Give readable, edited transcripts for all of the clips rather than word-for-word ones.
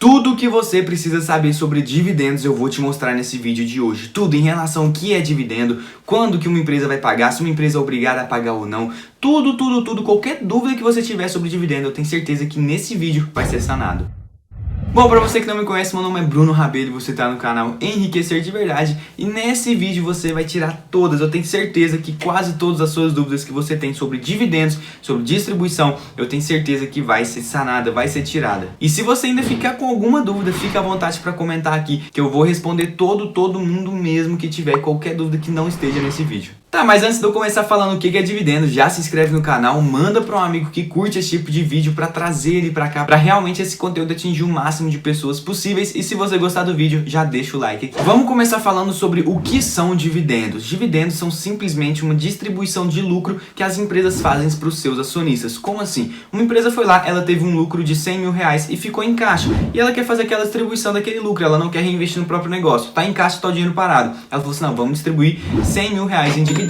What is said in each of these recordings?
Tudo o que você precisa saber sobre dividendos eu vou te mostrar nesse vídeo de hoje. Tudo em relação ao que é dividendo, quando que uma empresa vai pagar, se uma empresa é obrigada a pagar ou não. Tudo. Qualquer dúvida que você tiver sobre dividendo, eu tenho certeza que nesse vídeo vai ser sanado. Bom, pra você que não me conhece, meu nome é Bruno Rabelo e você tá no canal Enriquecer de Verdade. E nesse vídeo você vai tirar todas, eu tenho certeza que quase todas as suas dúvidas que você tem sobre dividendos, sobre distribuição, eu tenho certeza que vai ser sanada, vai ser tirada. E se você ainda ficar com alguma dúvida, fica à vontade pra comentar aqui, que eu vou responder todo mundo mesmo que tiver qualquer dúvida que não esteja nesse vídeo. Tá, mas antes de eu começar falando o que é dividendo, já se inscreve no canal, manda para um amigo que curte esse tipo de vídeo para trazer ele para cá, para realmente esse conteúdo atingir o máximo de pessoas possíveis. E se você gostar do vídeo, já deixa o like aqui. Vamos começar falando sobre o que são dividendos. Dividendos são simplesmente uma distribuição de lucro que as empresas fazem para os seus acionistas. Como assim? Uma empresa foi lá, ela teve um lucro de 100 mil reais e ficou em caixa. E ela quer fazer aquela distribuição daquele lucro, ela não quer reinvestir no próprio negócio. Tá em caixa, tá o dinheiro parado. Ela falou assim, não, vamos distribuir 100 mil reais em dividendos.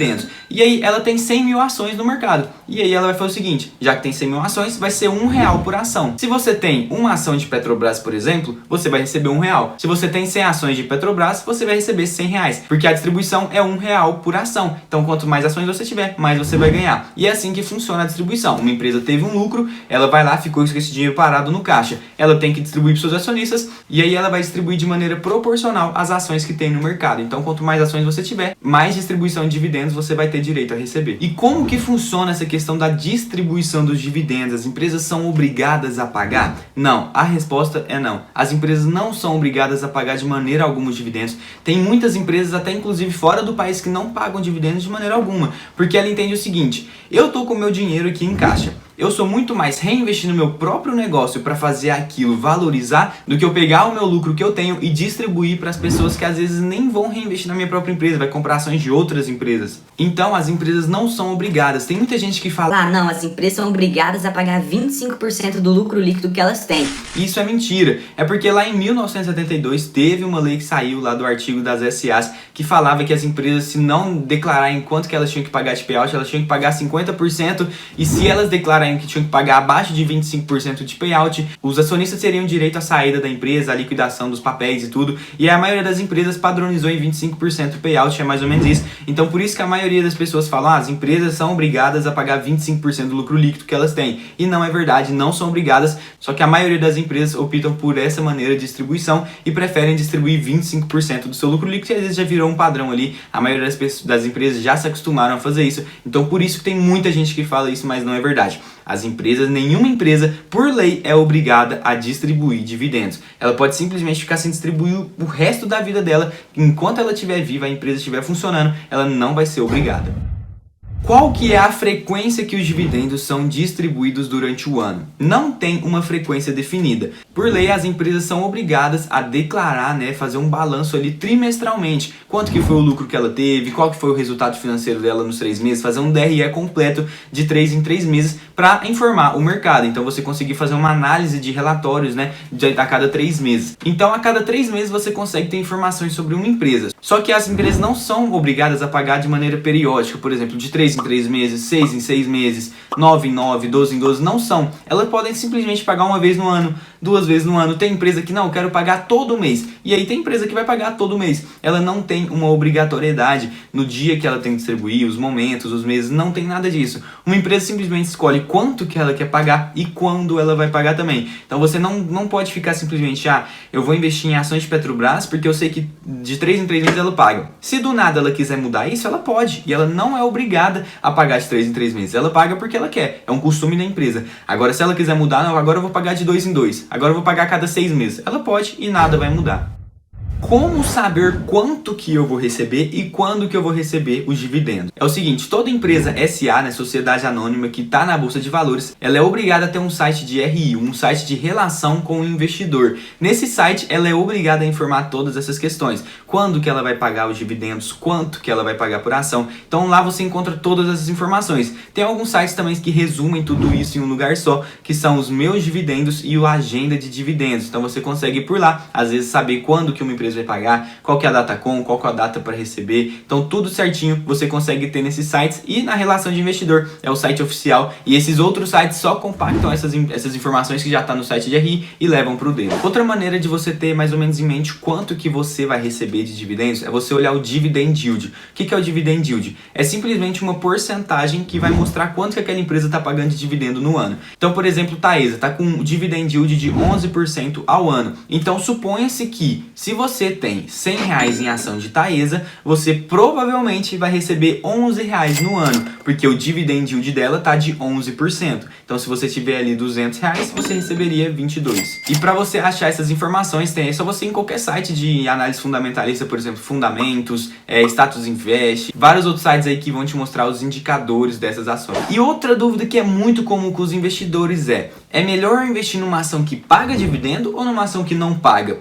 E aí ela tem 100 mil ações no mercado. E aí ela vai fazer o seguinte, já que tem 100 mil ações, vai ser R$1 por ação. Se você tem uma ação de Petrobras, por exemplo, você vai receber R$1. Se você tem 100 ações de Petrobras, você vai receber R$100. Porque a distribuição é R$1 por ação. Então quanto mais ações você tiver, mais você vai ganhar. E é assim que funciona a distribuição. Uma empresa teve um lucro, ela vai lá, ficou com esse dinheiro parado no caixa. Ela tem que distribuir para os seus acionistas e aí ela vai distribuir de maneira proporcional às ações que tem no mercado. Então quanto mais ações você tiver, mais distribuição de dividendos você vai ter direito a receber. E como que funciona essa questão da distribuição dos dividendos? As empresas são obrigadas a pagar? Não, a resposta é não. As empresas não são obrigadas a pagar de maneira alguma os dividendos. Tem muitas empresas, até inclusive fora do país, que não pagam dividendos de maneira alguma, porque ela entende o seguinte, eu tô com o meu dinheiro aqui em caixa, eu sou muito mais reinvestir no meu próprio negócio para fazer aquilo valorizar do que eu pegar o meu lucro que eu tenho e distribuir para as pessoas que às vezes nem vão reinvestir na minha própria empresa, vai comprar ações de outras empresas. Então as empresas não são obrigadas. Tem muita gente que fala, não, as empresas são obrigadas a pagar 25% do lucro líquido que elas têm. Isso é mentira. É porque lá em 1972 teve uma lei que saiu lá do artigo das SAs que falava que as empresas, se não declararem quanto que elas tinham que pagar de payout, elas tinham que pagar 50%, e se elas declararem que tinham que pagar abaixo de 25% de payout, os acionistas teriam direito à saída da empresa, à liquidação dos papéis e tudo, e a maioria das empresas padronizou em 25% payout, é mais ou menos isso. Então por isso que a maioria das pessoas falam, as empresas são obrigadas a pagar 25% do lucro líquido que elas têm, e não é verdade, não são obrigadas, só que a maioria das empresas optam por essa maneira de distribuição e preferem distribuir 25% do seu lucro líquido, e às vezes já virou um padrão ali, a maioria das empresas já se acostumaram a fazer isso, então por isso que tem muita gente que fala isso, mas não é verdade. As empresas, nenhuma empresa, por lei, é obrigada a distribuir dividendos. Ela pode simplesmente ficar sem distribuir o resto da vida dela. Enquanto ela estiver viva, a empresa estiver funcionando, ela não vai ser obrigada. Qual que é a frequência que os dividendos são distribuídos durante o ano? Não tem uma frequência definida. Por lei, as empresas são obrigadas a declarar, fazer um balanço ali trimestralmente. Quanto que foi o lucro que ela teve, qual que foi o resultado financeiro dela nos 3 meses, fazer um DRE completo de 3 em 3 meses para informar o mercado. Então você conseguir fazer uma análise de relatórios, a cada 3 meses. Então a cada 3 meses você consegue ter informações sobre uma empresa. Só que as empresas não são obrigadas a pagar de maneira periódica, por exemplo, de 3 em 3 meses, 6 em 6 meses, 9 em 9, 12 em 12, não são. Elas podem simplesmente pagar uma vez no ano, 2 vezes no ano. Tem empresa que não, eu quero pagar todo mês. E aí tem empresa que vai pagar todo mês. Ela não tem uma obrigatoriedade no dia que ela tem que distribuir, os momentos, os meses, não tem nada disso. Uma empresa simplesmente escolhe quanto que ela quer pagar e quando ela vai pagar também. Então você não pode ficar simplesmente, eu vou investir em ações de Petrobras porque eu sei que de 3 em 3 meses ela paga. Se do nada ela quiser mudar isso, ela pode. E ela não é obrigada a pagar de 3 em 3 meses. Ela paga porque ela quer. É um costume da empresa. Agora, se ela quiser mudar, não, agora eu vou pagar de 2 em 2. Agora eu vou pagar a cada 6 meses. Ela pode e nada vai mudar. Como saber quanto que eu vou receber e quando que eu vou receber os dividendos? É o seguinte, toda empresa SA, Sociedade Anônima, que está na Bolsa de Valores, ela é obrigada a ter um site de RI, um site de relação com o investidor. Nesse site, ela é obrigada a informar todas essas questões. Quando que ela vai pagar os dividendos, quanto que ela vai pagar por ação. Então lá você encontra todas essas informações. Tem alguns sites também que resumem tudo isso em um lugar só, que são os meus dividendos e o agenda de dividendos. Então você consegue por lá, às vezes, saber quando que uma empresa mês vai pagar, qual que é a data qual que é a data para receber. Então tudo certinho você consegue ter nesses sites, e na Relação de Investidor é o site oficial, e esses outros sites só compactam essas informações que já está no site de RI e levam para o dele. Outra maneira de você ter mais ou menos em mente quanto que você vai receber de dividendos é você olhar o Dividend Yield. O que é o Dividend Yield? É simplesmente uma porcentagem que vai mostrar quanto que aquela empresa está pagando de dividendo no ano. Então, por exemplo, Taesa está com um Dividend Yield de 11% ao ano. Então, suponha-se que se você tem R$100 em ação de Taesa, você provavelmente vai receber R$11 no ano, porque o Dividend Yield dela está de 11%. Então, se você tiver ali R$200, você receberia 22. E para você achar essas informações, é só você ir em qualquer site de análise fundamentalista, por exemplo, Fundamentos, Status Invest, vários outros sites aí que vão te mostrar os indicadores dessas ações. E outra dúvida que é muito comum com os investidores é melhor investir numa ação que paga dividendo ou numa ação que não paga?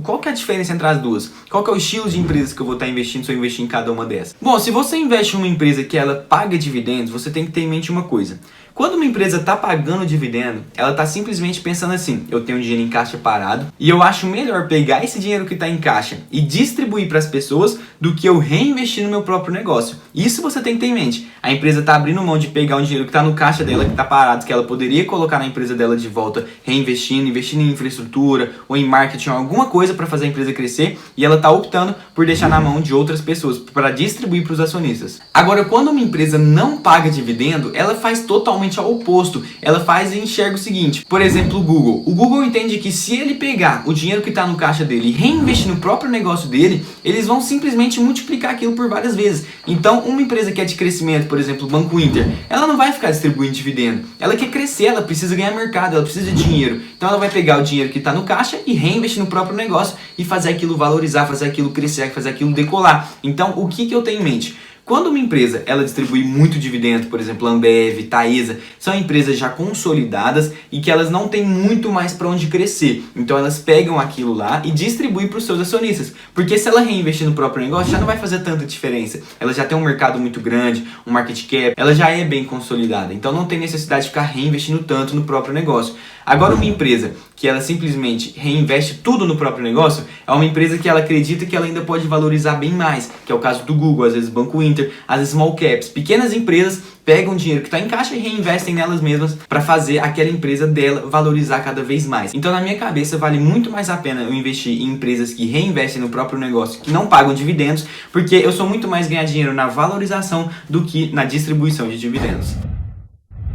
Qual que é a diferença entre as duas? Qual que é o estilo de empresas que eu vou estar investindo se eu investir em cada uma dessas? Bom, se você investe em uma empresa que ela paga dividendos, você tem que ter em mente uma coisa. Quando uma empresa está pagando dividendo, ela está simplesmente pensando assim: eu tenho dinheiro em caixa parado e eu acho melhor pegar esse dinheiro que está em caixa e distribuir para as pessoas do que eu reinvestir no meu próprio negócio. Isso você tem que ter em mente. A empresa está abrindo mão de pegar um dinheiro que está no caixa dela, que está parado, que ela poderia colocar na empresa dela de volta, investindo em infraestrutura ou em marketing, alguma coisa para fazer a empresa crescer, e ela está optando por deixar na mão de outras pessoas para distribuir para os acionistas. Agora, quando uma empresa não paga dividendo, ela faz totalmente ao oposto. Ela faz e enxerga o seguinte: por exemplo, o Google. O Google entende que se ele pegar o dinheiro que está no caixa dele e reinvestir no próprio negócio dele, eles vão simplesmente multiplicar aquilo por várias vezes. Então, uma empresa que é de crescimento, por exemplo, o Banco Inter, ela não vai ficar distribuindo dividendo. Ela quer crescer, ela precisa ganhar mercado, ela precisa de dinheiro. Então, ela vai pegar o dinheiro que está no caixa e reinvestir no próprio negócio e fazer aquilo valorizar, fazer aquilo crescer, fazer aquilo decolar. Então, o que eu tenho em mente? Quando uma empresa ela distribui muito dividendo, por exemplo, Ambev, Taesa, são empresas já consolidadas e que elas não têm muito mais para onde crescer. Então elas pegam aquilo lá e distribuem para os seus acionistas. Porque se ela reinvestir no próprio negócio, já não vai fazer tanta diferença. Ela já tem um mercado muito grande, um market cap, ela já é bem consolidada. Então não tem necessidade de ficar reinvestindo tanto no próprio negócio. Agora, uma empresa que ela simplesmente reinveste tudo no próprio negócio é uma empresa que ela acredita que ela ainda pode valorizar bem mais, que é o caso do Google, às vezes Banco Inter, às vezes small caps. Pequenas empresas pegam o dinheiro que está em caixa e reinvestem nelas mesmas para fazer aquela empresa dela valorizar cada vez mais. Então, na minha cabeça, vale muito mais a pena eu investir em empresas que reinvestem no próprio negócio, que não pagam dividendos, porque eu sou muito mais ganhar dinheiro na valorização do que na distribuição de dividendos.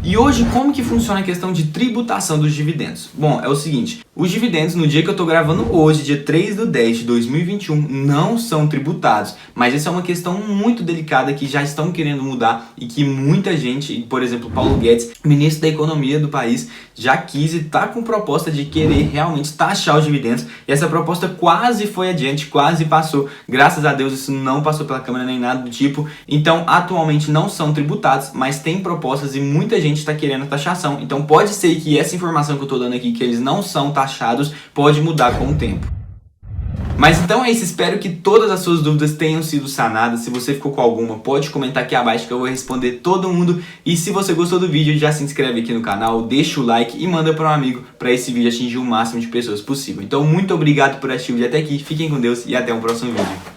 E hoje, como que funciona a questão de tributação dos dividendos? Bom, é o seguinte: os dividendos, no dia que eu tô gravando hoje, dia 3/10/2021, não são tributados. Mas essa é uma questão muito delicada que já estão querendo mudar e que muita gente, por exemplo, Paulo Guedes, ministro da Economia do país, já quis e tá com proposta de querer realmente taxar os dividendos. E essa proposta quase foi adiante, quase passou. Graças a Deus isso não passou pela Câmara nem nada do tipo. Então, atualmente não são tributados, mas tem propostas e muita gente está querendo taxação. Então pode ser que essa informação que eu estou dando aqui, que eles não são taxados, pode mudar com o tempo. Mas então é isso, espero que todas as suas dúvidas tenham sido sanadas. Se você ficou com alguma, pode comentar aqui abaixo que eu vou responder todo mundo. E se você gostou do vídeo, já se inscreve aqui no canal, deixa o like e manda para um amigo para esse vídeo atingir o máximo de pessoas possível. Então muito obrigado por assistir o vídeo até aqui, fiquem com Deus e até o próximo vídeo.